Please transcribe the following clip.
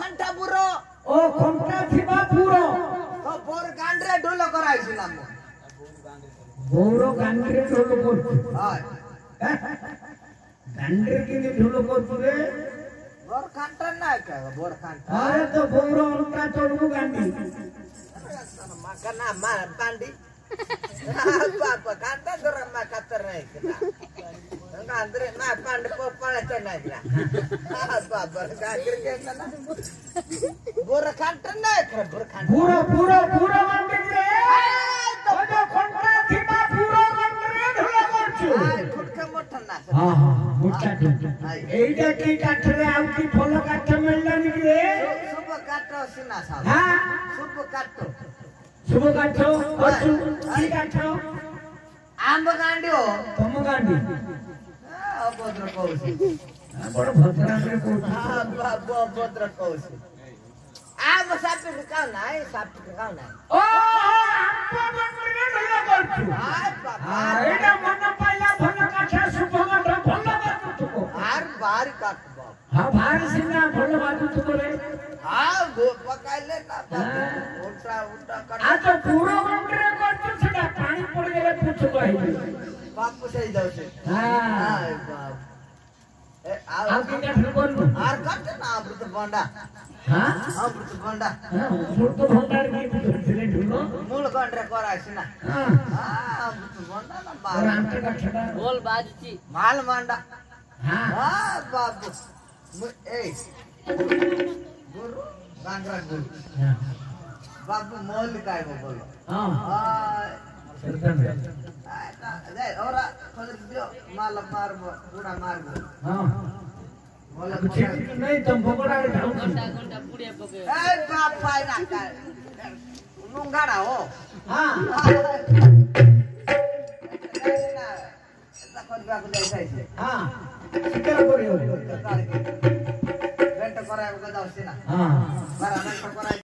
घंटा बुरो ঢোল করাইছিলাম গৌর গান্ডে ঢোল করছো হয় গান্ডে কিনে ঢোল করছো রে বড় কান্টার না কে বড় কান্টার আরে তো গৌর অন্তা চড়বো গান্ডি মাকা না মা বান্ডি বাবা কান্টা দর মা কাতর নাই কিনা গান্ডরে না পান্ড পালে তো নাই কিনা বাবা গাগর কে না বড় কান্টার না কে বড় কান্টার পুরো গান্ডি রে ওটা কোনটা থিমা পুরো গান্ডি রে ঢোল করছো খুটকা মোটা না হ্যাঁ মোটা এইটা কি কাঠরে আউ কি ফল কাঠ মিললানি রে শুভ কাঠ সিনা সাহেব হ্যাঁ শুভ কাঠ শুভ কাঠ অছু কি কাঠ আম্ব গান্ডিও তম গান্ডি অভদ্র কৌশি বড় ভদ্রাঙ্গে কৌশি বাবা অভদ্র কৌশি আম্ব সাপে কাও নাই সাপে কাও নাই ও আম্ব গান্ডি রে ঢোল করছো আয় বাবা এটা মনে পাইলা ফল কাঠ শুভ কাঠ ফল বাজু তো আর বাড়ি কাট বাবা হ্যাঁ ভারি সিনা ফল বাজু তো রে হ্যাঁ পকাইলে না উল্টা উল্টা কাট আচ্ছা পুরো গান্ডি রে করছো সেটা পানি পড়ে গেলে পুছো কইবে বাপু সেই যাচ্ছে হ্যাঁ আয় বাবা এ আর কি কাঠ করব আর কাট না অমৃত বন্ডা হ্যাঁ অমৃত বন্ডা মূর্ত ভণ্ডার কি ধরে ঢুলো মূল গন্ডরে করাইছ না হ্যাঁ অমৃত বন্ডা না আর মাল আমটা কাঠটা बोल बाजची মাল মান্ডা হ্যাঁ বাবু এই গুরু গাंगरा গুরু বাবু মোল काय বলো হ্যাঁ আয় सरदन আয় ওরা খলক দিও মাল মারবো পুরা মারবো हां বলে कुछ नहीं तुम पकड़ा के खाओ घंटा घंटा पुड़े पके এই বাপ পাই না কাই নুঙ্গাড়া ও हां এটা করবা কো যাইছে हां शिकार करियो বেন্ট করাই কো যাচ্ছে না हां বারা বেন্ট করাই